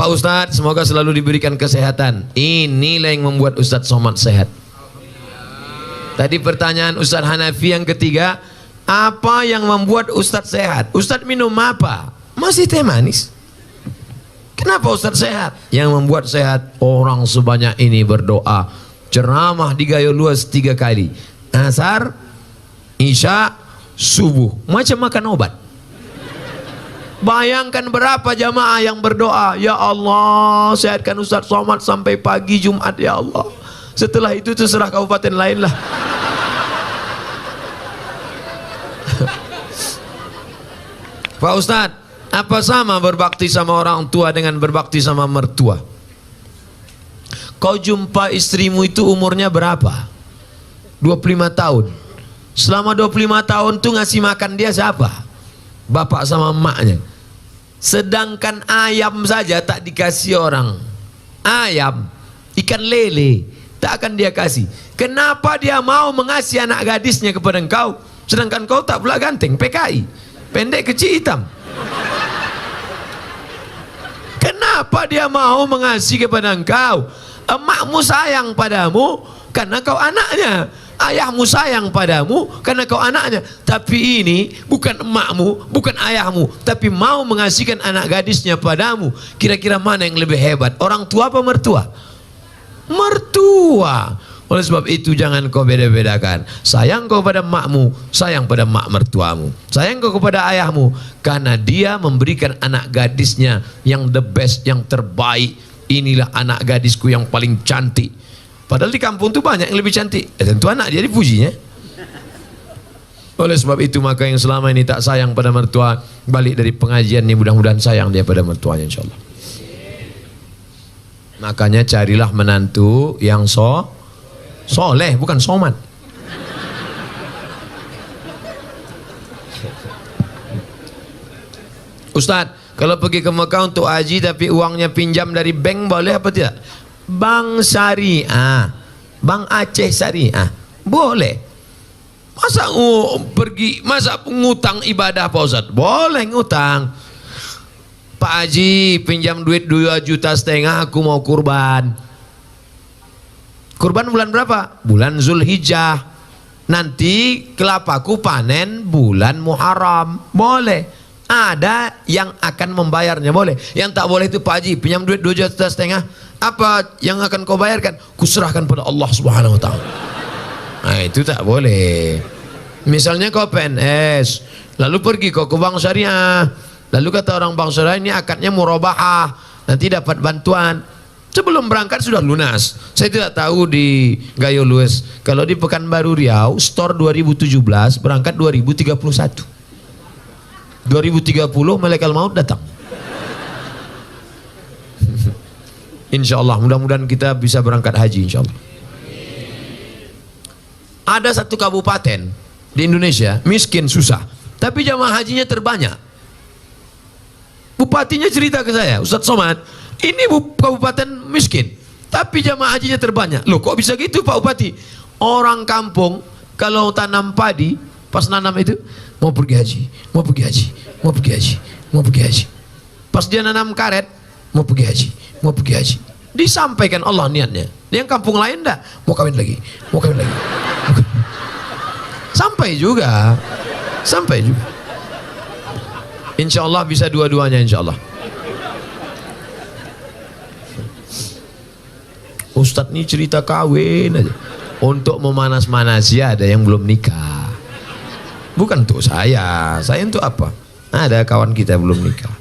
Pak Ustadz, semoga selalu diberikan kesehatan. Inilah yang membuat Ustadz Somad sehat. Tadi pertanyaan Ustadz Hanafi yang ketiga, apa yang membuat Ustadz sehat? Ustadz minum apa? Masih teh manis. Kenapa Ustadz sehat? Yang membuat sehat, orang sebanyak ini berdoa, ceramah di Gayo Luas 3 kali, asar, isya, subuh, macam makan obat. Bayangkan berapa jamaah yang berdoa, ya Allah sehatkan Ustadz Somad sampai pagi Jumat ya Allah. Setelah itu terserah kabupaten lain lah. Pak Ustadz, apa sama berbakti sama orang tua dengan berbakti sama mertua? Kau jumpa istrimu itu umurnya berapa? 25 tahun. Selama 25 tahun tuh ngasih makan dia siapa? Bapak sama emaknya. Sedangkan ayam saja tak dikasih orang. Ayam, ikan lele, tak akan dia kasih. Kenapa dia mau mengasih anak gadisnya kepada engkau, sedangkan kau tak pula ganteng, PKI, pendek kecil hitam? Kenapa dia mau mengasih kepada engkau? Emakmu sayang padamu karena kau anaknya. Ayahmu sayang padamu karena kau anaknya. Tapi ini bukan emakmu, bukan ayahmu, tapi mau mengasihkan anak gadisnya padamu. Kira-kira mana yang lebih hebat? Orang tua apa mertua? Mertua. Oleh sebab itu jangan kau beda-bedakan. Sayang kau pada emakmu, sayang pada emak mertuamu. Sayang kau kepada ayahmu karena dia memberikan anak gadisnya yang the best, yang terbaik. Inilah anak gadisku yang paling cantik. Padahal di kampung itu banyak yang lebih cantik. Tentu anak dia dipujinya. Oleh sebab itu maka yang selama ini tak sayang pada mertua, balik dari pengajian ini mudah-mudahan sayang dia pada mertuanya insyaallah. Makanya carilah menantu yang soleh, bukan somat. Ustadz, kalau pergi ke Mekah untuk haji tapi uangnya pinjam dari bank boleh apa tidak? Bank syariah, Bank Aceh Syariah, boleh. Masa masa ngutang ibadah Pak Ustadz? Boleh ngutang. Pak Haji pinjam duit 2,5 juta, aku mau kurban. Kurban bulan berapa? Bulan Zulhijjah. Nanti kelapaku panen bulan Muharram. Boleh. Ada yang akan membayarnya, boleh. Yang tak boleh itu Pak Haji pinjam duit 2,5 juta, apa yang akan kau bayarkan? Kuserahkan pada Allah Subhanahu wa taala. Nah, itu tak boleh. Misalnya kau PNS, lalu pergi kau ke bank syariah. Lalu kata orang bank syariah ini akadnya murabahah, nanti dapat bantuan. Sebelum berangkat sudah lunas. Saya tidak tahu di Gayo Luas. Kalau di Pekanbaru Riau, store 2017, berangkat 2031. 2030 malaikat maut datang. Insya Allah, mudah-mudahan kita bisa berangkat haji insya Allah. Ada satu kabupaten di Indonesia miskin susah, tapi jamaah hajinya terbanyak. Bupatinya cerita ke saya, Ustadz Somad, ini kabupaten miskin, tapi jamaah hajinya terbanyak. Loh kok bisa gitu Pak Bupati? Orang kampung kalau tanam padi, pas nanam itu mau pergi haji, mau pergi haji, mau pergi haji, mau pergi haji. Pas dia nanam karet, mau pergi haji, mau pergi haji. Disampaikan Allah niatnya. Yang kampung lain enggak, mau kawin lagi, mau kawin lagi. Sampai juga. Sampai juga. Insya Allah bisa dua-duanya insya Allah. Ustadz ini cerita kawin aja. Untuk memanas-manasi ada yang belum nikah. Bukan untuk saya untuk apa? Ada kawan kita belum nikah.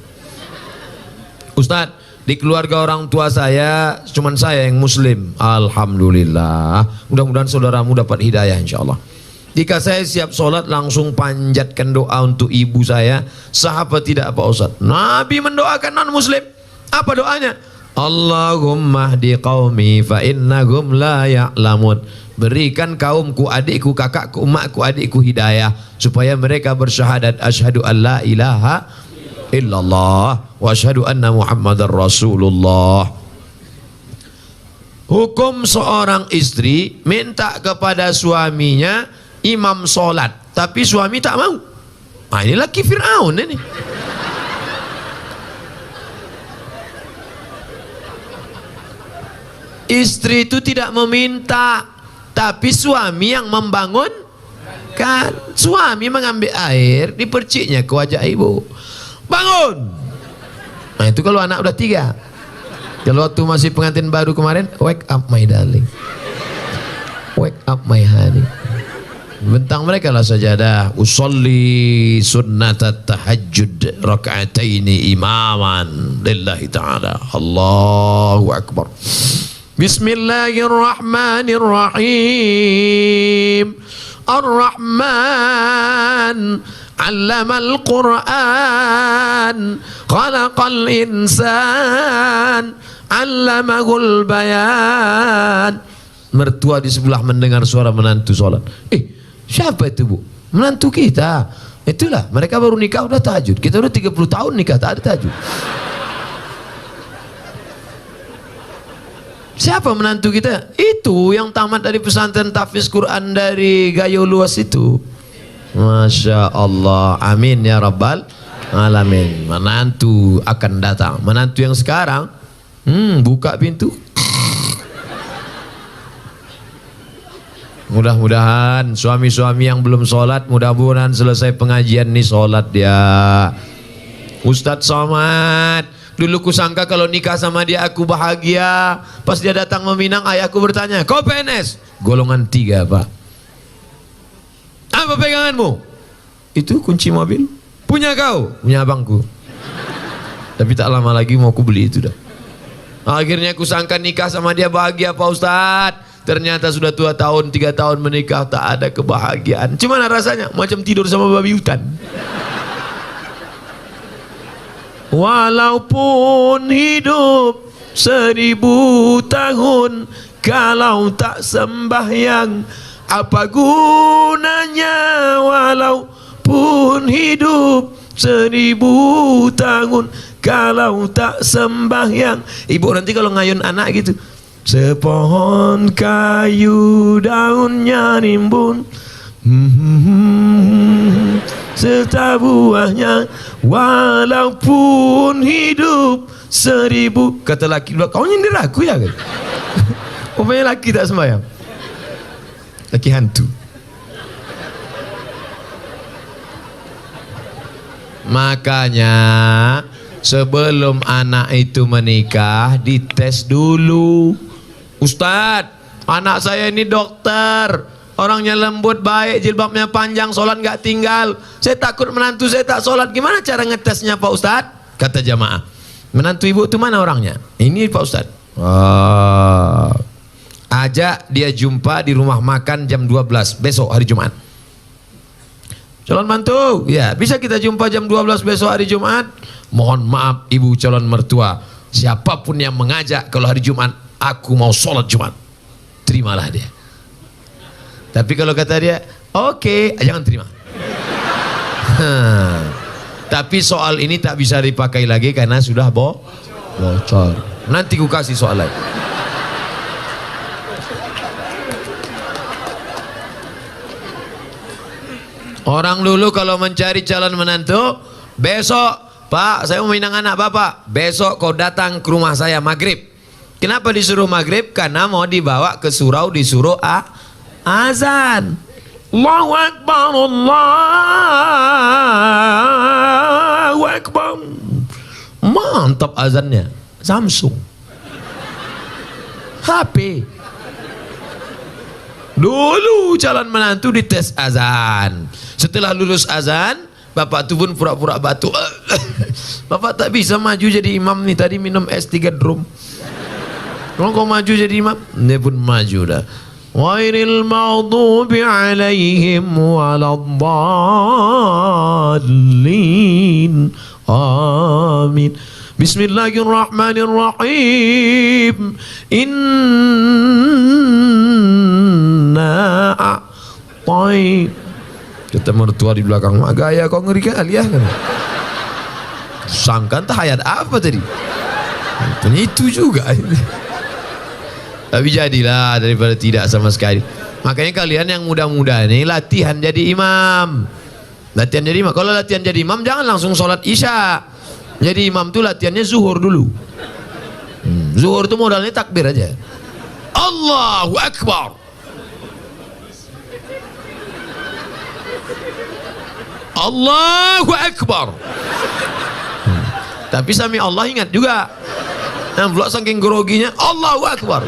Ustadz, di keluarga orang tua saya cuman saya yang muslim. Alhamdulillah. Mudah-mudahan saudaramu dapat hidayah insyaallah. Jika saya siap sholat langsung panjatkan doa untuk ibu saya. Sahabat tidak Pak Ustadz? Nabi mendoakan non muslim. Apa doanya? Allahumma hdi qaumi fa innahum la ya'lamun. Berikan kaumku, adikku, kakakku, emakku, adikku hidayah supaya mereka bersyahadat asyhadu an la ilaha illallah wa asyhadu anna Muhammadar Rasulullah. Hukum seorang istri minta kepada suaminya imam sholat, tapi suami tak mau. Nah, ini laki Fir'aun ini. Istri itu tidak meminta, tapi suami yang membangun kan. Suami mengambil air di perciknya ke wajah ibu, bangun. Nah itu kalau anak udah 3. Kalau waktu masih pengantin baru kemarin, wake up my darling, wake up my honey. Bentang mereka lah sajadah. Usolli sunnatat tahajjud raka'ataini imaman lillahi ta'ala. Allahu akbar. Bismillahirrahmanirrahim. Ar-Rahman 'allamal Qur'an, khalaqal insan, 'allamahul bayan. Mertua di sebelah mendengar suara menantu sholat. Siapa itu bu? Menantu kita. Itulah, mereka baru nikah udah tahajud. Kita udah 30 tahun nikah tak ada tahajud. Siapa menantu kita? Itu yang tamat dari pesantren tahfiz Quran dari Gayo Luas itu. Masya Allah. Amin ya Rabbal Alamin. Menantu akan datang. Menantu yang sekarang buka pintu. Mudah-mudahan suami-suami yang belum sholat, mudah-mudahan selesai pengajian nih sholat dia. Ustadz Somad, dulu kusangka kalau nikah sama dia aku bahagia. Pas dia datang meminang, ayahku bertanya, kau PNS? Golongan 3 pak. Apa peganganmu? Itu kunci mobil. Punya kau? Punya abangku. Tapi tak lama lagi mau aku beli itu dah. Akhirnya kusangka nikah sama dia bahagia Pak Ustadz. Ternyata sudah 2 tahun, 3 tahun menikah tak ada kebahagiaan. Gimana rasanya? Macam tidur sama babi hutan. Walaupun hidup 1000 tahun, kalau tak sembahyang, apa gunanya? Walaupun hidup 1000 tahun, kalau tak sembahyang. Ibu nanti kalau ngayun anak gitu, sepohon kayu daunnya rimbun, serta buahnya, walaupun hidup 1000. Kata laki, kau nyindir aku ya? Rupanya laki tak sembahyang, laki hantu. Makanya sebelum anak itu menikah dites dulu. Ustadz, anak saya ini dokter, orangnya lembut, baik, jilbabnya panjang, sholat nggak tinggal. Saya takut menantu saya tak sholat. Gimana cara ngetesnya Pak Ustadz? Kata jamaah, menantu ibu itu mana orangnya? Ini Pak Ustadz. Ajak dia jumpa di rumah makan jam 12 besok hari Jumat. Calon mantu, ya bisa kita jumpa jam 12 besok hari Jumat. Mohon maaf ibu calon mertua, siapapun yang mengajak kalau hari Jumat aku mau sholat Jumat, terimalah dia. Tapi kalau kata dia oke, jangan terima. Tapi soal ini tak bisa dipakai lagi karena sudah bocor. Nanti ku kasih soal lain. Orang dulu kalau mencari calon menantu, besok Pak, saya mau minang anak Bapak, besok kau datang ke rumah saya maghrib. Kenapa disuruh maghrib? Karena mau dibawa ke surau, disuruh azan. Allahu Akbar, Allahu Akbar. Mantap azannya. Samsung, HP. Dulu calon menantu dites azan. Setelah lulus azan, bapak tu pun pura-pura batuk. Bapak tak bisa maju jadi imam nih, tadi minum es 3 drum. Kalau kau maju jadi imam, dia pun maju dah. Ghairil maghdubi alaihim waladdallin. Amin. Bismillahirrahmanirrahim. Inna a'tai. Kata mertua di belakang, mak gaya kau ngeri kali ya kan. Sangkan tak ayat apa tadi? Tanya itu juga. Tapi jadilah daripada tidak sama sekali. Makanya kalian yang muda-muda ini latihan jadi imam. Latihan jadi imam. Kalau latihan jadi imam jangan langsung sholat isya. Jadi imam tuh latihannya zuhur dulu. Zuhur tuh modalnya takbir aja. Allahu Akbar. Allahu Akbar. Tapi sami Allah ingat juga. Yang pula saking groginya Allahu Akbar.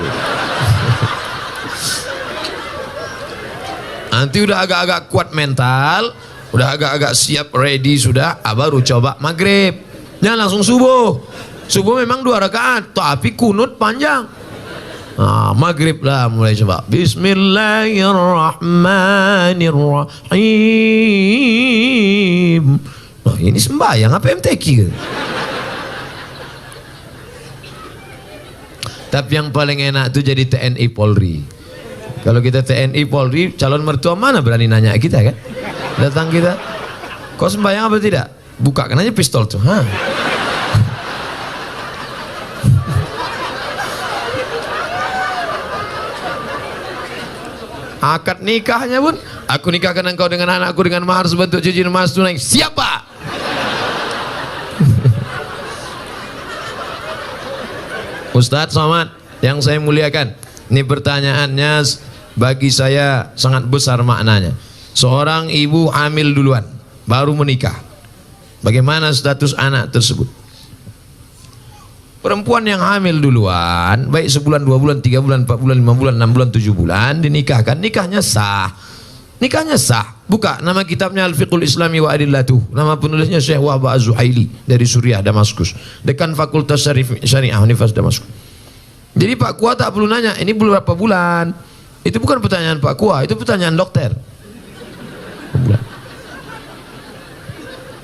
Nanti udah agak-agak kuat mental, udah agak-agak siap ready sudah, baru coba maghrib. Jangan langsung subuh. Subuh memang 2 rakaat, tapi kunut panjang. Nah, maghrib lah mulai coba. Bismillahirrahmanirrahim. Nah, ini sembahyang apa MTQ? Tapi yang paling enak tuh jadi TNI Polri. Kalau kita TNI Polri, calon mertua mana berani nanya kita kan? Datang kita, kau sembahyang apa tidak? Bukakan aja pistol tuh. Akad nikahnya pun, aku nikahkan engkau dengan anakku dengan mahar sebentuk cincin emas tunai. Siapa? Ustadz Somad yang saya muliakan, ini pertanyaannya bagi saya sangat besar maknanya. Seorang ibu hamil duluan, baru menikah. Bagaimana status anak tersebut? Perempuan yang hamil duluan, baik sebulan, 2 bulan, 3 bulan, 4 bulan, 5 bulan, 6 bulan, 7 bulan, dinikahkan, nikahnya sah. Nikahnya sah. Buka nama kitabnya Al-Fiqhul Islami wa Adillatuh. Nama penulisnya Syekh Wahab Az-Zuhaili dari Suriah, Damaskus. Dekan Fakultas Syariah Universitas Damaskus. Jadi Pak Kua tak perlu nanya, ini berapa bulan? Itu bukan pertanyaan Pak Kua, itu pertanyaan dokter.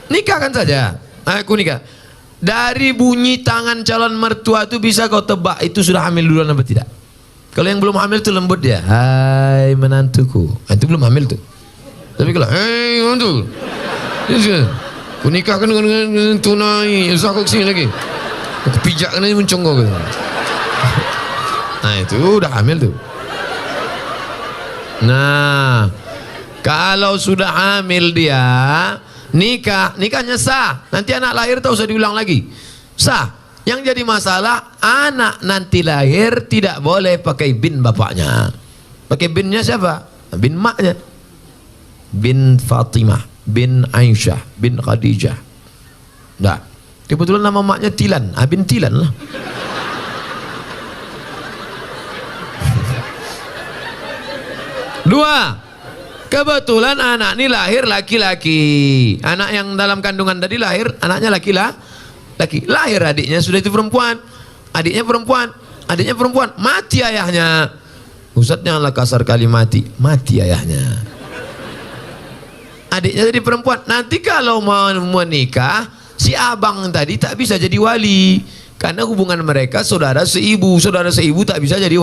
Nikahkan saja. Aku nikah. Dari bunyi tangan calon mertua itu bisa kau tebak itu sudah hamil duluan apa tidak. Kalau yang belum hamil itu lembut dia. Hai menantuku. Itu belum hamil tuh. Tapi kalau hei menantu, aku nikahkan dengan tunai. Usah kau kesini lagi. Aku pijakkan aja mencongkok. Nah itu udah hamil tuh. Nah kalau sudah hamil dia, nikahnya sah. Nanti anak lahir tak usah diulang lagi. Sah. Yang jadi masalah anak nanti lahir tidak boleh pakai bin bapaknya. Pakai binnya siapa? Bin maknya. Bin Fatimah, bin Aisyah, bin Khadijah. Nah, kebetulan nama maknya Tilan. Bin Tilan lah. Dua, kebetulan anak ini lahir laki-laki. Anak yang dalam kandungan tadi lahir, anaknya laki. Lahir adiknya sudah itu perempuan. Adiknya perempuan. Mati ayahnya. Ustadz janganlah kasar kali mati ayahnya. Adiknya jadi perempuan. Nanti kalau mau menikah, si abang tadi tak bisa jadi wali. Karena hubungan mereka saudara seibu tak bisa jadi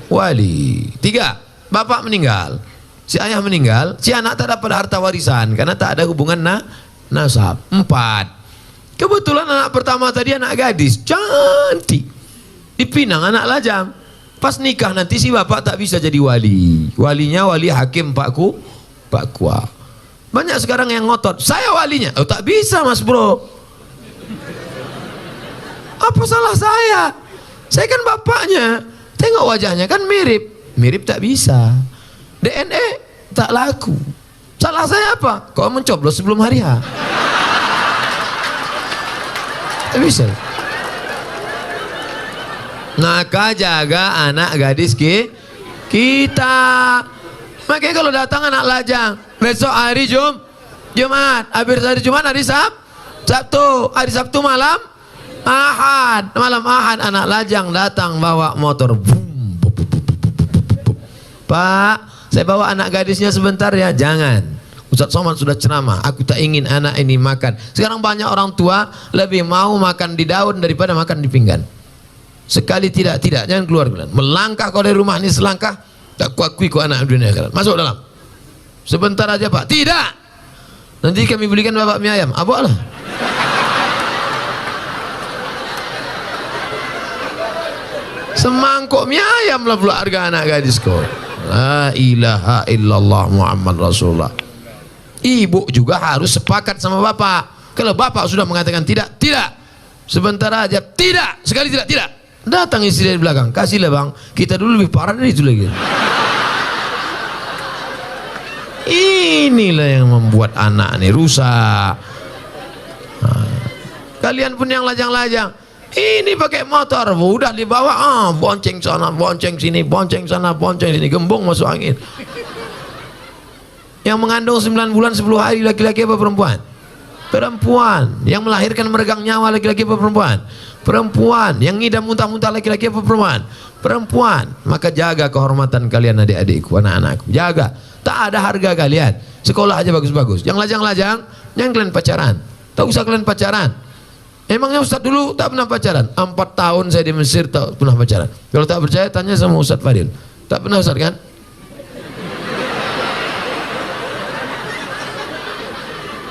wali. Tiga, bapak meninggal, si ayah meninggal, si anak tak dapat harta warisan karena tak ada hubungan nasab. Empat, kebetulan anak pertama tadi anak gadis, cantik, dipinang anak lajang. Pas nikah nanti si bapak tak bisa jadi wali. Walinya wali hakim Pak Kua. Banyak sekarang yang ngotot, saya walinya. Oh tak bisa mas bro. Apa salah saya? Saya kan bapaknya. Tengok wajahnya kan mirip tak bisa. DNA tak laku. Salah saya apa? Kau mencoblos sebelum hari H. Tak bisa. Maka jaga anak gadis kita. Makanya kalau datang anak lajang, besok hari Jumat, habis hari Jumat hari Sabtu, hari Sabtu malam Ahad anak lajang datang bawa motor. Pak, saya bawa anak gadisnya sebentar ya. Jangan, Ustadz Somad sudah ceramah, aku tak ingin anak ini makan. Sekarang banyak orang tua lebih mau makan di daun daripada makan di pinggan. Sekali tidak, jangan keluar. Melangkah kau dari rumah ini selangkah, tak kuakui kau anak dunia akhirat. Masuk dalam. Sebentar aja Pak. Tidak. Nanti kami belikan bapak mie ayam. Apa lah? Semangkuk mie ayam lah pula harga anak gadis kau. La ilaha illallah Muhammad Rasulullah. Ibu juga harus sepakat sama bapak. Kalau bapak sudah mengatakan tidak. Sebentar aja. Tidak. Sekali tidak. Datang istri dari belakang, kasihlah bang, kita dulu lebih parah dari itu lagi. Inilah yang membuat anak nih rusak. Kalian pun yang lajang-lajang, ini pakai motor, udah dibawa, bonceng sana, bonceng sini, bonceng sana, bonceng sini, gembong masuk angin. Yang mengandung 9 bulan 10 hari laki-laki apa perempuan? Perempuan. Yang melahirkan meregang nyawa laki-laki apa perempuan? Perempuan. Yang ngidam muntah-muntah laki-laki apa perempuan? Perempuan. Maka jaga kehormatan kalian adik-adikku, anak-anakku. Jaga. Tak ada harga kalian. Sekolah aja bagus-bagus. Yang lajang-lajang, jangan kalian pacaran. Tak usah kalian pacaran. Emangnya Ustaz dulu tak pernah pacaran? 4 tahun saya di Mesir tak pernah pacaran. Kalau tak percaya tanya sama Ustaz Fadil. Tak pernah Ustaz kan?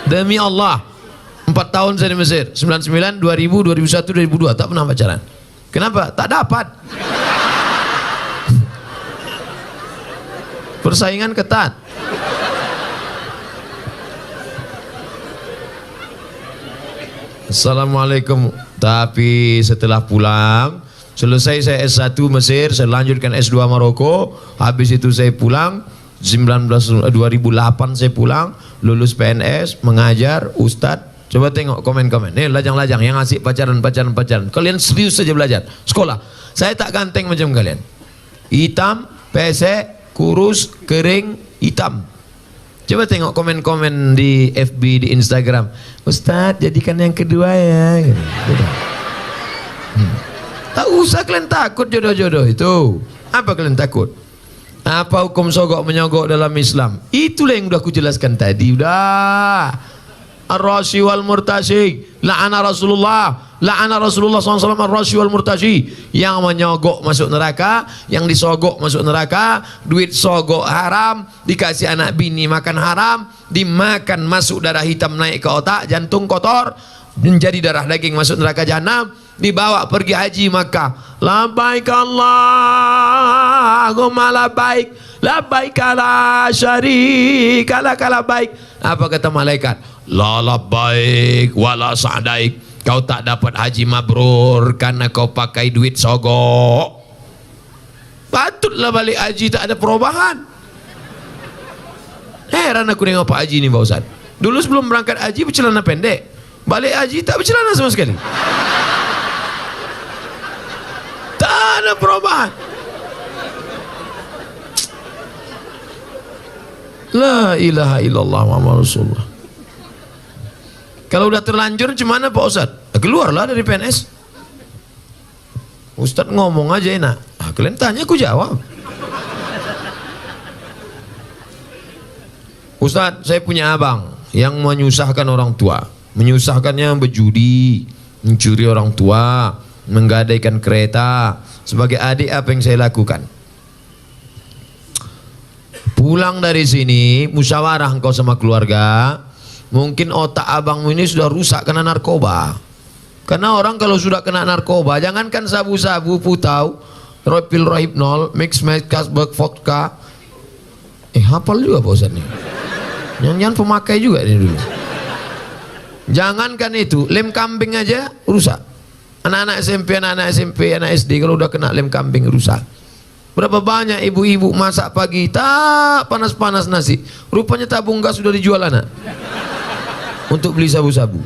Demi Allah, 4 tahun saya di Mesir, 99, 2000, 2001, 2002 tak pernah pacaran. Kenapa? Tak dapat. Persaingan ketat. Assalamualaikum. Tapi setelah pulang, selesai saya S1 Mesir, saya lanjutkan S2 Maroko, habis itu saya pulang 2008 saya pulang, lulus PNS, mengajar, ustadz. Coba tengok komen-komen. Nih lajang-lajang yang asik pacaran. Kalian serius saja belajar. Sekolah. Saya tak ganteng macam kalian. Hitam, pesek, kurus, kering, hitam. Coba tengok komen-komen di FB, di Instagram. Ustadz, jadikan yang kedua ya. Tak usah kalian takut jodoh-jodoh itu. Apa kalian takut? Apa hukum sogok menyogok dalam Islam? Itulah yang udah aku jelaskan tadi. Udah. Ar-rashi wal murtashi. La'ana Rasulullah SAW ar-rashi wal murtashi. Yang menyogok masuk neraka, yang disogok masuk neraka. Duit sogok haram, dikasih anak bini makan haram, dimakan masuk darah hitam naik ke otak, jantung kotor, menjadi darah daging masuk neraka jahanam. Dibawa pergi haji Makkah. Labbaik Allahumma labbaik, labbaik la syarika lak labbaik. Apa kata malaikat? La labbaik wala sa'daik. Kau tak dapat haji mabrur karena kau pakai duit sogok. Patutlah balik haji tak ada perubahan. Heran aku dengan Pak Haji ini Pak Ustaz. Dulu sebelum berangkat haji bercelana pendek, balik haji tak bercelana sama sekali. Tak ada perubahan. La ilaha illallah Muhammad Rasulullah. Kalau udah terlanjur gimana Pak Ustaz? Keluarlah dari PNS. Ustaz ngomong aja enak. Kalian tanya aku jawab. Ustaz, saya punya abang yang menyusahkan orang tua. Menyusahkannya berjudi, mencuri orang tua, menggadaikan kereta. Sebagai adik apa yang saya lakukan? Pulang dari sini, musyawarah engkau sama keluarga. Mungkin otak abangmu ini sudah rusak karena narkoba. Karena orang kalau sudah kena narkoba, jangankan sabu-sabu, putau, pil rohypnol, mix kasbek, vodka. Hafal juga Pak Ustaz nih. Jangan pemakai juga ini dulu. Jangankan itu, lem kambing aja rusak. Anak-anak SMP, anak SD kalau udah kena lem kambing rusak. Berapa banyak ibu-ibu masak pagi tak panas-panas nasi, rupanya tabung gas sudah dijual anak untuk beli sabu-sabu.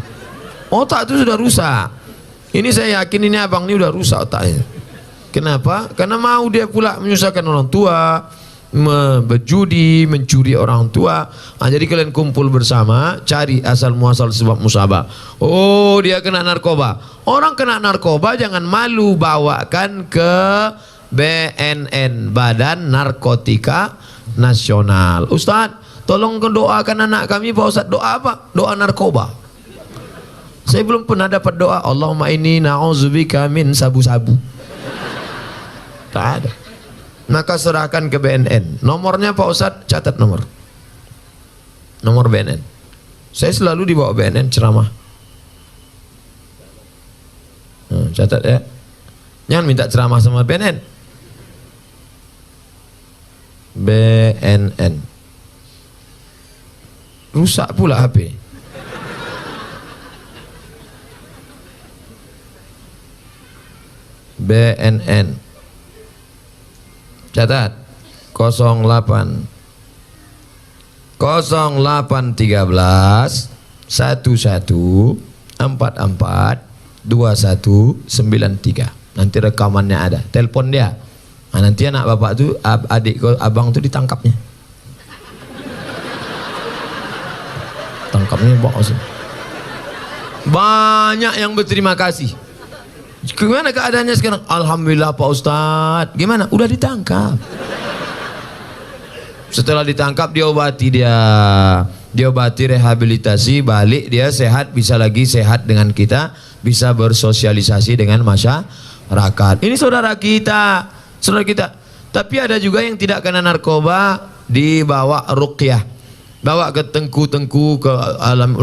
Otak itu sudah rusak. Ini saya yakin ini abang ini udah rusak otaknya. Kenapa? Karena mau dia pula menyusahkan orang tua, berjudi, mencuri orang tua. Jadi kalian kumpul bersama, cari asal muasal sebab musabah. Oh, dia kena narkoba. Orang kena narkoba jangan malu, bawakan ke BNN, Badan Narkotika Nasional. Ustadz, tolong doakan anak kami. Pak Ustadz, doa apa? Doa narkoba. Saya belum pernah dapat doa Allahumma inni na'udzubika min sabu-sabu. Tak ada. Maka serahkan ke BNN. Nomornya Pak Ustadz, catat nomor BNN. Saya selalu dibawa BNN ceramah. Catat ya. Jangan minta ceramah sama BNN. BNN. Rusak pula HP. BNN. Catat 08 0813 11 44 2193. Nanti rekamannya ada. Telepon dia. Nah, nanti anak bapak tuh, adik abang tuh ditangkapnya. Tangkapnya bos. Banyak yang berterima kasih. Gimana keadaannya sekarang? Alhamdulillah Pak Ustadz. Gimana? Udah ditangkap. Setelah ditangkap diobati diobati, rehabilitasi, balik dia sehat, bisa lagi sehat dengan kita, bisa bersosialisasi dengan masyarakat. Ini saudara kita, saudara kita. Tapi ada juga yang tidak kena narkoba, dibawa ruqyah, bawa ke tengku-tengku, ke alim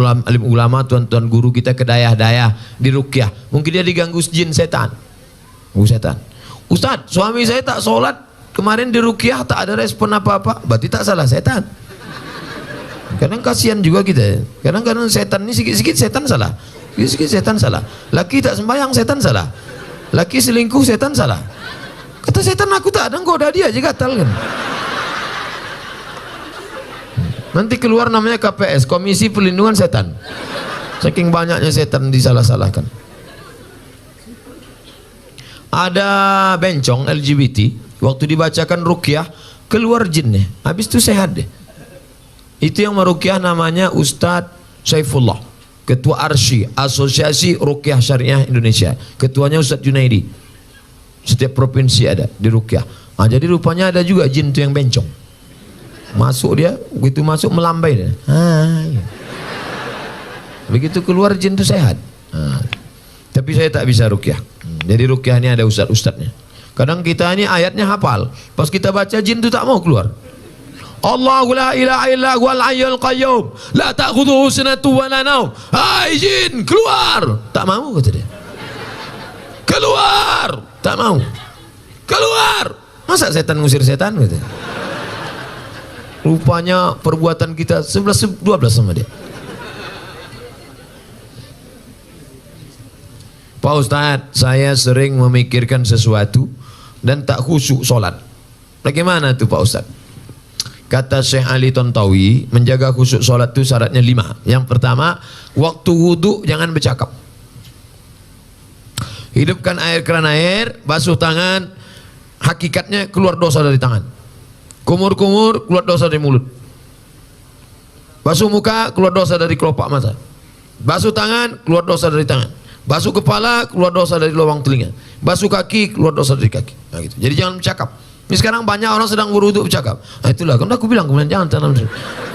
ulama, tuan-tuan guru kita, ke dayah-dayah, di ruqyah. Mungkin dia diganggu jin setan. Setan. Ustadz, suami saya tak sholat, kemarin di ruqyah tak ada respon apa-apa. Berarti tak salah setan. Kadang kasihan juga kita. Kadang-kadang setan ini sikit-sikit setan salah. Sikit-sikit setan salah. Laki tak sembahyang setan salah. Laki selingkuh setan salah. Kata setan, aku tak ada, goda dia aja gatal kan. Nanti keluar namanya KPS, Komisi Perlindungan Setan. Saking banyaknya setan disalah-salahkan. Ada bencong LGBT, waktu dibacakan ruqyah keluar jinnya, habis itu sehat deh. Itu yang meruqyah namanya Ustadz Saifullah, Ketua Arsy, Asosiasi Ruqyah Syariah Indonesia. Ketuanya Ustadz Junaidi. Setiap provinsi ada di ruqyah. Nah, jadi rupanya ada juga jin itu yang bencong. Masuk dia, begitu masuk melambai dia. Ya. Begitu keluar jin itu sehat. Tapi saya tak bisa ruqyah. Jadi ruqyah ini ada ustadz-ustadznya. Kadang kita ini ayatnya hafal, pas kita baca jin itu tak mau keluar. Allahu la ilaha illa huwal hayyul qayyum la ta'khudhuhu sinatun wa la naum. Hai jin, keluar. Tak mau kata dia. Keluar. Tak mau. Keluar. Masa setan ngusir setan kata. Rupanya perbuatan kita 11-12 sama dia. Pak Ustadz, saya sering memikirkan sesuatu dan tak khusyuk sholat. Bagaimana tuh Pak Ustadz? Kata Syekh Ali Tontawi, menjaga khusyuk sholat itu syaratnya 5. Yang pertama, waktu wudhu jangan bercakap. Hidupkan keran air, basuh tangan, hakikatnya keluar dosa dari tangan. Kumur-kumur, keluar dosa dari mulut. Basuh muka, keluar dosa dari kelopak mata. Basuh tangan, keluar dosa dari tangan. Basuh kepala, keluar dosa dari lubang telinga. Basuh kaki, keluar dosa dari kaki. Nah, gitu. Jadi jangan bercakap. Ini sekarang banyak orang sedang berwudu bercakap. Nah, itulah, kan aku bilang kemudian jangan tanam.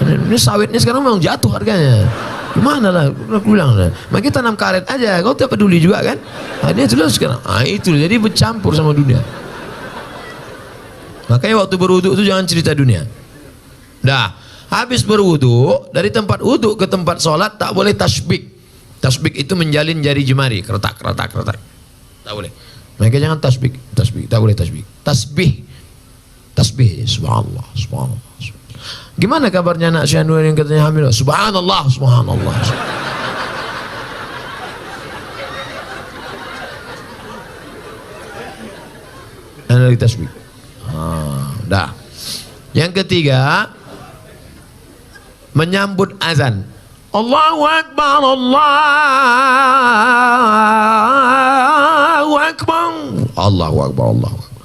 Ini sawitnya sekarang memang jatuh harganya. Gimana lah, aku bilang lah. Maka tanam karet aja, kau tak peduli juga kan? Nah, dia itulah sekarang. Nah, itu jadi bercampur sama dunia. Makanya waktu berwudu itu jangan cerita dunia. Dah, habis berwudu, dari tempat wudu ke tempat sholat tak boleh tasbih. Tasbih itu menjalin jari jemari, keretak. Tak boleh. Maka jangan tasbih, tak boleh tasbih. Tasbih, subhanallah. Gimana kabarnya anak Syanur yang katanya hamil? Subhanallah. Dari tasbih. Dah. Yang ketiga, menyambut azan. Allahu Akbar, Allahu Akbar, Allahu Akbar, Allahu Akbar.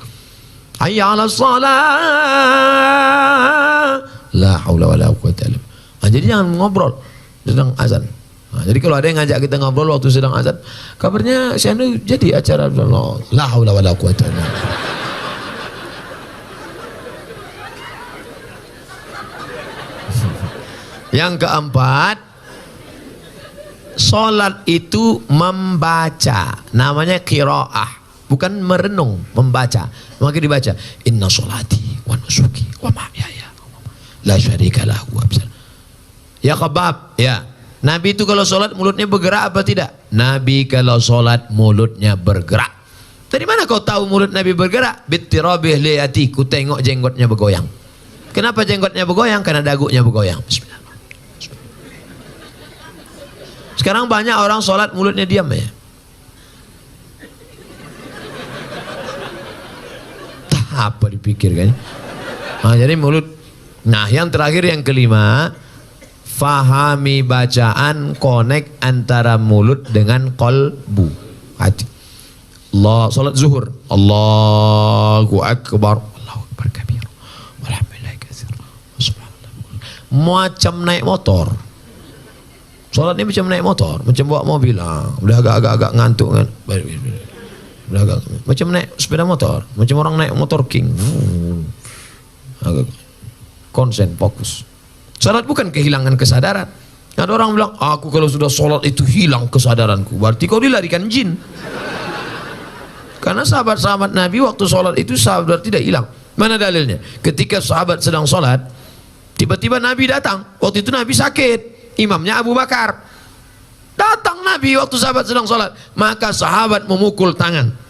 Hayya 'alas shalah. La haula wala quwwata illa billah. Nah, jadi jangan ngobrol sedang azan. Nah, jadi kalau ada yang ngajak kita ngobrol waktu sedang azan, kabarnya Syanu jadi acara la haula wala quwwata illa billah. Yang keempat, sholat itu membaca, namanya qiraah, bukan merenung, membaca. Maka dibaca, inna sholati wa nusuki wa mahyaya la syarika lahu. Ya khabab, ya. Nabi itu kalau sholat mulutnya bergerak apa tidak? Nabi kalau sholat mulutnya bergerak. Dari mana kau tahu mulut Nabi bergerak? Bittirabih liyati, ku tengok jenggotnya bergoyang. Kenapa jenggotnya bergoyang? Karena dagunya bergoyang. Bismillah. Sekarang banyak orang sholat mulutnya diam ya. Apa dipikirkan? Nah, jadi mulut. Nah, yang terakhir yang kelima, fahami bacaan, connect antara mulut dengan kolbu, hati. Allah, salat zuhur, Allahu Akbar, Allahu Akbar kabir, walhamdulillah katsir, subhanallah. Macam naik motor. Salat ini macam naik motor, macam bawa mobil. Udah agak-agak ngantuk kan. Udah agak, macam naik sepeda motor, macam orang naik motor king. Agak konsen, fokus. Salat bukan kehilangan kesadaran. Ada orang bilang, aku kalau sudah salat itu hilang kesadaranku. Berarti kau dilarikan jin. Karena sahabat-sahabat Nabi waktu salat itu sahabat tidak hilang. Mana dalilnya? Ketika sahabat sedang salat, tiba-tiba Nabi datang. Waktu itu Nabi sakit. Imamnya Abu Bakar. Datang Nabi waktu sahabat sedang salat. Maka sahabat memukul tangan.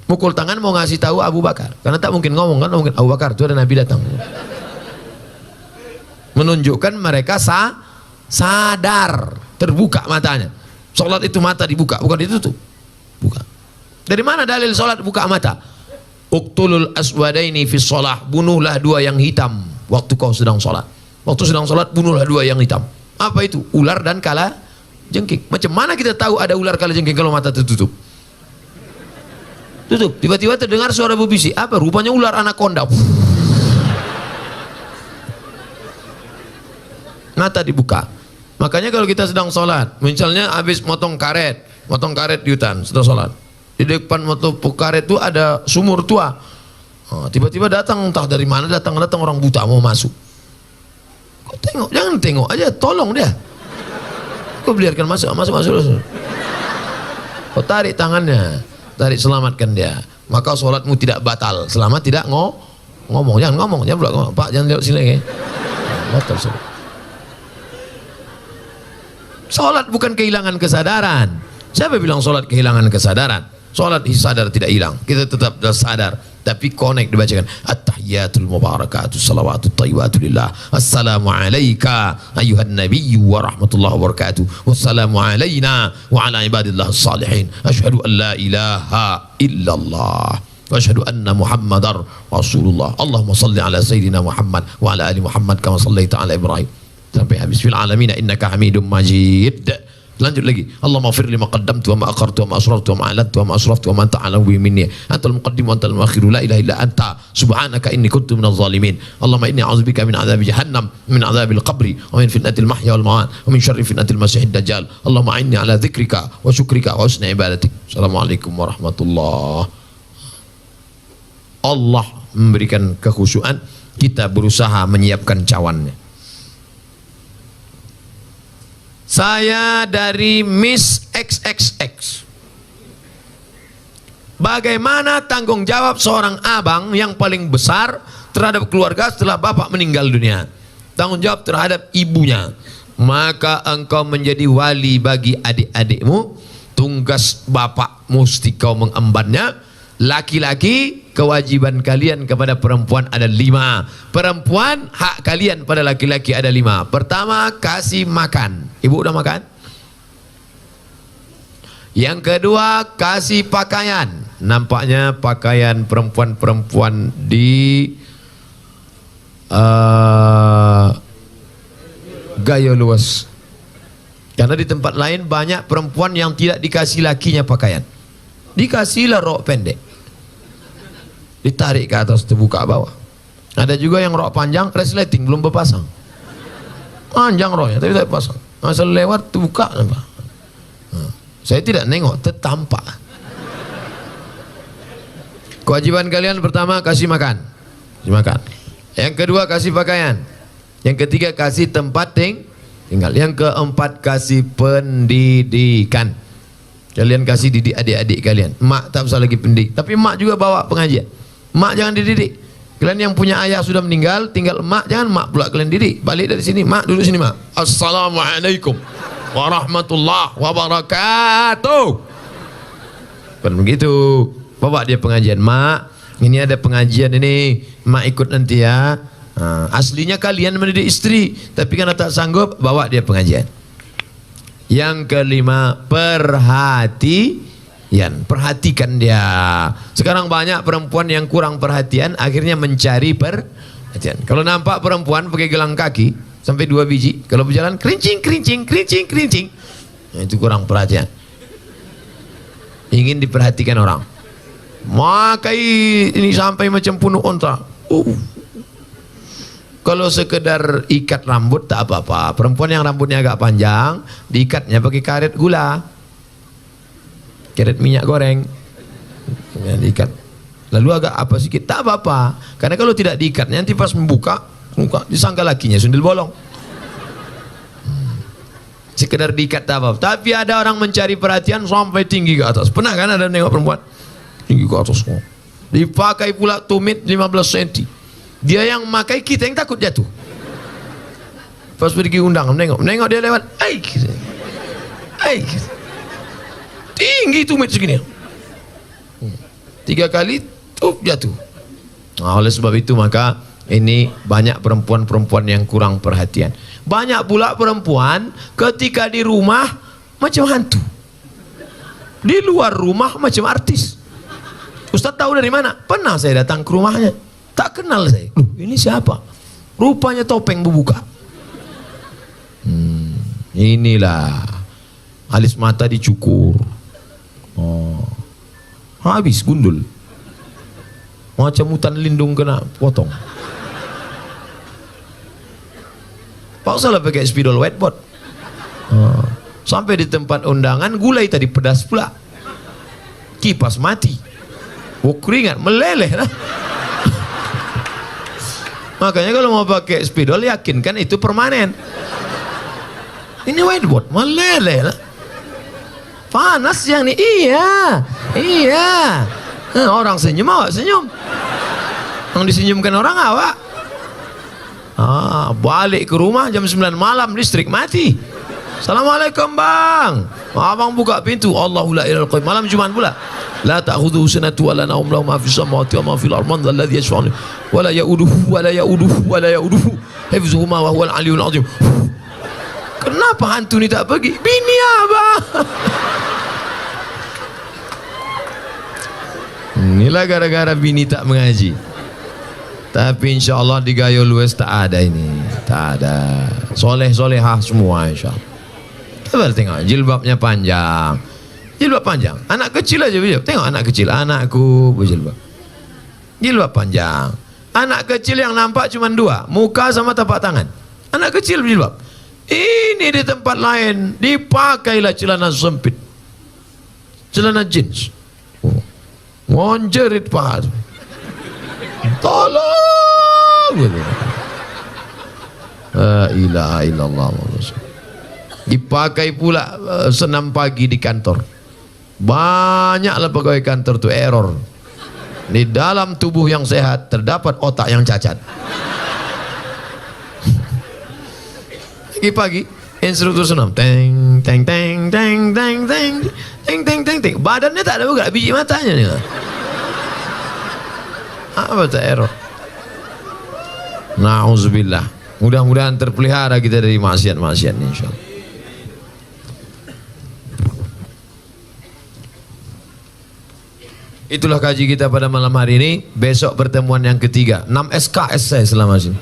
Mukul tangan mau ngasih tahu Abu Bakar, karena tak mungkin ngomong kan, mungkin Abu Bakar itu ada Nabi datang. Menunjukkan mereka sadar, terbuka matanya. Salat itu mata dibuka, bukan ditutup. Buka. Dari mana dalil salat buka mata? Uqtulul aswadaini fi shalah, bunuhlah dua yang hitam waktu kau sedang salat. Waktu sedang salat bunuhlah dua yang hitam. Apa itu? Ular dan kala jengking. Macam mana kita tahu ada ular kala jengking kalau mata tertutup? Tutup, tiba-tiba terdengar suara berbisik. Apa? Rupanya ular anaconda. Mata dibuka. Makanya kalau kita sedang sholat, misalnya habis motong karet di hutan, sedang sholat. Di depan motong karet itu ada sumur tua. Tiba-tiba datang, entah dari mana datang orang buta mau masuk. Kau tengok, jangan tengok aja, tolong dia. Kau biarkan masuk. Kau tarik tangannya. Tarik, selamatkan dia, maka sholatmu tidak batal selama tidak ngomong. Jangan ngomong, Pak jangan lewat sini ya. Batal sholat. Sholat bukan kehilangan kesadaran. Siapa bilang sholat kehilangan kesadaran? Sholat sadar tidak hilang, kita tetap sadar, tapi connect dibacakan at-tahiyatul mubarakatuh salawatut thayyibatu lillah, assalamu alayka ayuhan nabiyyu wa rahmatullahi wa barakatuh, wassalamu alayna wa ala ibadillah salihin, asyhadu an la ilaha illallah wa asyhadu anna muhammadar rasulullah, Allahumma salli ala sayyidina Muhammad wa ala ali Muhammad kama sallaita ala Ibrahim, sampai habis. Fil alamin innaka hamidum majid. Lanjut lagi. Allahumma ighfir li ma qaddamtu wa ma akhartu wa ma asrartu wa ma a'lantu wa ma asraftu wa ma anta a'lamu bihi minni. Antal muqaddim wa antal muakhir, la ilaha illa anta subhanaka inni kuntu minadh zalimin. Allahumma inni a'udzubika min adzabi jahannam, min adzabil qabri, wa min fitnatil mahya wal mamat, wa min syarri fitnatil masiihid dajjal. Allahumma inni ala dzikrika wa syukrika wa husni ibadatik. Assalamualaikum warahmatullahi. Allah memberikan kekhusyuan, kita berusaha menyiapkan cawannya. Saya dari Miss XXX. Bagaimana tanggung jawab seorang abang yang paling besar terhadap keluarga setelah bapak meninggal dunia? Tanggung jawab terhadap ibunya. Maka engkau menjadi wali bagi adik-adikmu. Tugas bapak mesti kau mengembannya. Laki-laki, kewajiban kalian kepada perempuan ada 5. Perempuan, hak kalian pada laki-laki ada 5. Pertama, kasih makan. Ibu udah makan? Yang kedua, kasih pakaian. Nampaknya pakaian perempuan-perempuan di gaya luas. Karena di tempat lain banyak perempuan yang tidak dikasih lakinya pakaian. Dikasihlah rok pendek, ditarik ke atas, terbuka bawah. Ada juga yang rok panjang, resleting, belum berpasang. Panjang roknya, tapi tak pasang. Asal lewat, terbuka. Saya tidak nengok, tertampak. Kewajiban kalian pertama, kasih makan. Kasih makan. Yang kedua, kasih pakaian. Yang ketiga, kasih tempat tinggal. Yang keempat, kasih pendidikan. Kalian kasih didik adik-adik kalian. Mak tak usah lagi pendidik, tapi mak juga bawa pengajian. Mak jangan dididik. Kalian yang punya ayah sudah meninggal, tinggal mak, jangan mak pula kalian didik. Balik dari sini, mak duduk sini mak. Assalamualaikum warahmatullahi wabarakatuh. Bukan begitu. Bawa dia pengajian. Mak, ini ada pengajian ini, mak ikut nanti ya. Aslinya kalian mendidik istri, tapi karena tak sanggup, bawa dia pengajian. Yang kelima, perhatian. Perhatikan dia. Sekarang banyak perempuan yang kurang perhatian, akhirnya mencari perhatian. Kalau nampak perempuan pakai gelang kaki sampai 2 biji, kalau berjalan kerincing, nah, itu kurang perhatian. Ingin diperhatikan orang. Makai ini sampai macam punuk onta. Kalau sekedar ikat rambut tak apa-apa. Perempuan yang rambutnya agak panjang, diikatnya pakai karet gula, karet minyak goreng, diikat. Lalu agak apa sedikit, tak apa-apa. Karena kalau tidak diikat, nanti pas membuka muka disangka lakinya sundel bolong. Sekedar diikat tak apa-apa. Tapi ada orang mencari perhatian sampai tinggi ke atas. Pernah kan ada nengok perempuan tinggi ke atas? Dipakai pula tumit 15 cm. Dia yang makai, kita yang takut jatuh. Pas pergi undangan, nengok dia lewat, tinggi tumit segini. 3 kali jatuh. Nah, oleh sebab itu maka ini banyak perempuan-perempuan yang kurang perhatian. Banyak pula perempuan ketika di rumah macam hantu, di luar rumah macam artis. Ustaz tahu dari mana? Pernah saya datang ke rumahnya, tak kenal saya. Ini siapa? Rupanya topeng berbuka. Inilah alis mata dicukur. Habis gundul. Macam hutan lindung kena potong. Pak salah pakai spidol whiteboard. Sampai di tempat undangan gulai tadi pedas pula. Kipas mati. Keringat meleleh lah. Makanya kalau mau pakai spidol yakinkan itu permanen. Ini whiteboard meleleh lah. Panas yang ini. Iya. Orang senyum, awak senyum. Yang disenyumkan orang awak. Balik ke rumah jam 9 malam listrik mati. Assalamualaikum bang. Abang buka pintu. Allahu la ilaha illallah. Malam Jumat pula. La ta'khudhuhu sinatun wa la nawm lahu ma fis samawati wa ma fil ardi man alladhi yashfa'u wa la ya'uduhu wa la ya'uduhu wa la ya'uduhu hifzuhuma wa huwal aliyyul azim. Kenapa hantu ni tak pergi? Bini abang. Inilah gara-gara bini tak mengaji. Tapi insya Allah di Gayo Lues tak ada ini. Tak ada. Soleh-solehah semua insya Allah. Coba tengok jilbabnya panjang. Jilbab panjang. Anak kecil aja berjilbab. Tengok anak kecil. Anakku berjilbab. Jilbab panjang. Anak kecil yang nampak cuma 2. Muka sama tapak tangan. Anak kecil berjilbab. Ini di tempat lain dipakailah celana sempit. Celana jeans. Ngonjerit paha. Tolong. La ilaha illallah. Dipakai pula senam pagi di kantor. Banyaklah pegawai kantor tu error. Di dalam tubuh yang sehat terdapat otak yang cacat. Pagi-pagi instruktur senam, teng teng teng teng teng teng teng teng teng teng. Badannya tak ada bergerak, biji matanya nih. Apa tak error? Nauzubillah. Mudah-mudahan terpelihara kita dari maksiat-maksiat ini insyaallah. Itulah kaji kita pada malam hari ini. Besok pertemuan yang ketiga. 6 SKS saya selama sini.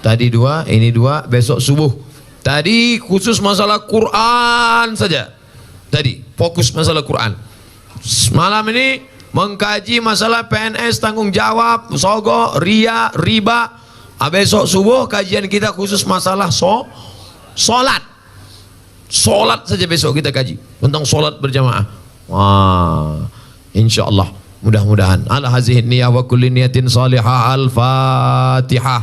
Tadi 2, ini 2, besok subuh. Tadi khusus masalah Quran saja. Tadi fokus masalah Quran. Malam ini mengkaji masalah PNS, tanggung jawab, sogok, ria, riba. Besok subuh kajian kita khusus masalah solat. Solat saja besok kita kaji tentang solat berjamaah. Insyaallah, mudah-mudahan ala hazihi niyah wa kulli niyatin salihah. Al-Fatihah.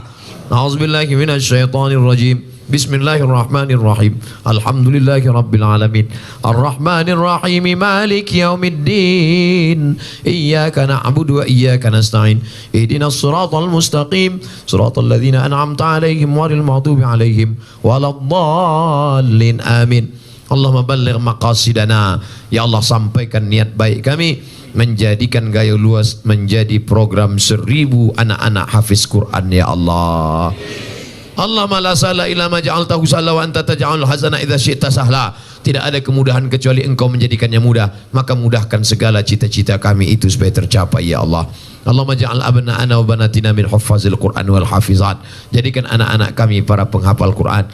A'udzubillahi minasyaitonir rajim. Bismillahirrahmanirrahim. Alhamdulillahi rabbil alamin. Arrahmanir rahim. Maliki yaumiddin. Iyyaka na'budu wa iyyaka nasta'in. Ihdinas siratal mustaqim. Siratal ladzina an'amta 'alaihim ghairil maghdubi 'alaihim waladdallin. Amin. Allahumma balligh maqasidana. Ya Allah, sampaikan niat baik kami menjadikan Gayo Luas menjadi program 1000 anak-anak hafiz Quran ya Allah. Allahumma la sahla illa ma ja'altahu sahla wa anta taj'alul hazana idza syi'ta sahla. Tidak ada kemudahan kecuali Engkau menjadikannya mudah, maka mudahkan segala cita-cita kami itu supaya tercapai ya Allah. Allahumma ja'al abna'ana wa banatina min huffazil Qur'an wal hafizat. Jadikan anak-anak kami para penghafal Quran.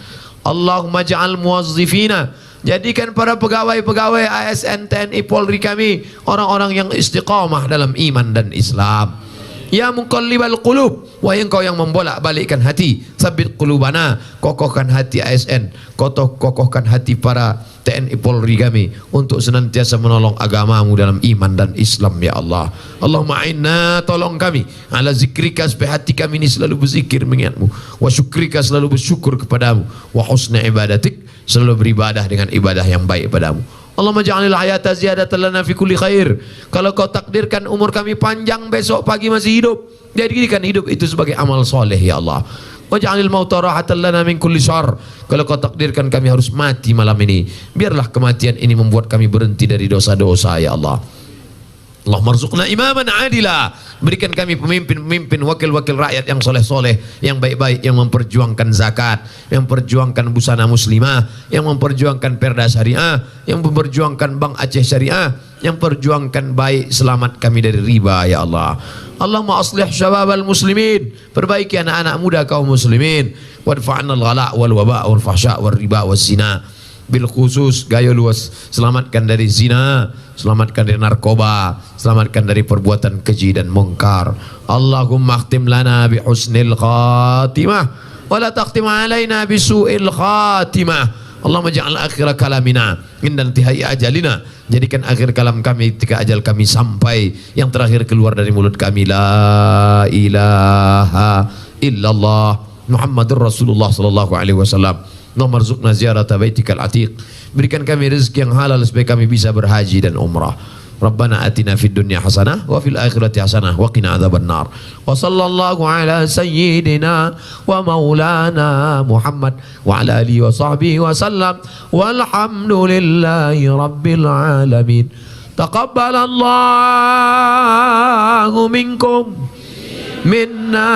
Allahumma ja'al muwazzifina, jadikan para pegawai-pegawai ASN, TNI, Polri kami orang-orang yang istiqamah dalam iman dan Islam. Ya muqallibal qulub, wahai Engkau yang membolak-balikkan hati, sabit qulubana, kokohkan hati ASN, kokohkan hati para TNI Polri kami untuk senantiasa menolong agamamu dalam iman dan Islam ya Allah. Allahumma inna, tolong kami ala zikrika, supaya hati kami ini selalu berzikir mengingatmu, wa syukrika, selalu bersyukur kepadamu, wa husna ibadatik, selalu beribadah dengan ibadah yang baik padamu. Allahumma ja'alil hayata ziyadatan lana fi kulli khair. Kalau Kau takdirkan umur kami panjang besok pagi masih hidup, jadikan hidup itu sebagai amal soleh ya Allah. Waj'alil mauta rahatan lana min kulli syarr. Kalau Kau takdirkan kami harus mati malam ini, biarlah kematian ini membuat kami berhenti dari dosa-dosa ya Allah. Allahumma rzuqna imaman adila, berikan kami pemimpin-pemimpin, wakil-wakil rakyat yang soleh-soleh, yang baik-baik, yang memperjuangkan zakat, yang memperjuangkan busana muslimah, yang memperjuangkan perda syariah, yang memperjuangkan Bank Aceh Syariah, yang memperjuangkan baik selamat kami dari riba ya Allah. Allahumma aslih syababal muslimin, perbaiki anak-anak muda kaum muslimin, wadfa'na al-ghala' wal waba' wal fahsya' wal riba wal zina. Bil khusus gaya luas, selamatkan dari zina, selamatkan dari narkoba, selamatkan dari perbuatan keji dan mungkar. Allahumma akhtim lana bi husnil khatimah wa la takhtim alaina bi su'il khatimah. Allahumma ja'al akhir kalamina inda intihai ajalina, jadikan akhir kalam kami ketika ajal kami sampai, yang terakhir keluar dari mulut kami la ilaha illallah Muhammadur Rasulullah sallallahu alaihi wasallam. Allahumma rzuqna ziyarata baitikal atiq, berikan kami rezeki yang halal supaya kami bisa berhaji dan umrah. Rabbana atina fid dunya hasanah wa fil akhirati hasanah wa qina adzabannar. Wa sallallahu ala sayyidina wa maulana Muhammad wa ala alihi wa sahbihi wa sallam walhamdulillahi rabbil alamin. Taqabbalallahu minkum minna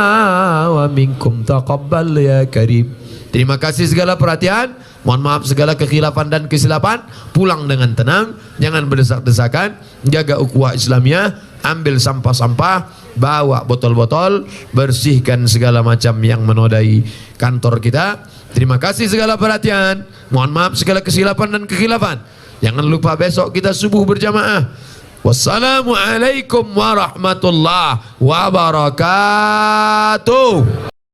wa minkum taqabbal ya karim. Terima kasih segala perhatian, mohon maaf segala kekhilafan dan kesilapan, pulang dengan tenang, jangan berdesak-desakan, jaga ukhuwah Islamiyah, ambil sampah-sampah, bawa botol-botol, bersihkan segala macam yang menodai kantor kita. Terima kasih segala perhatian, mohon maaf segala kesilapan dan kekhilafan. Jangan lupa besok kita subuh berjamaah. Wassalamualaikum warahmatullahi wabarakatuh.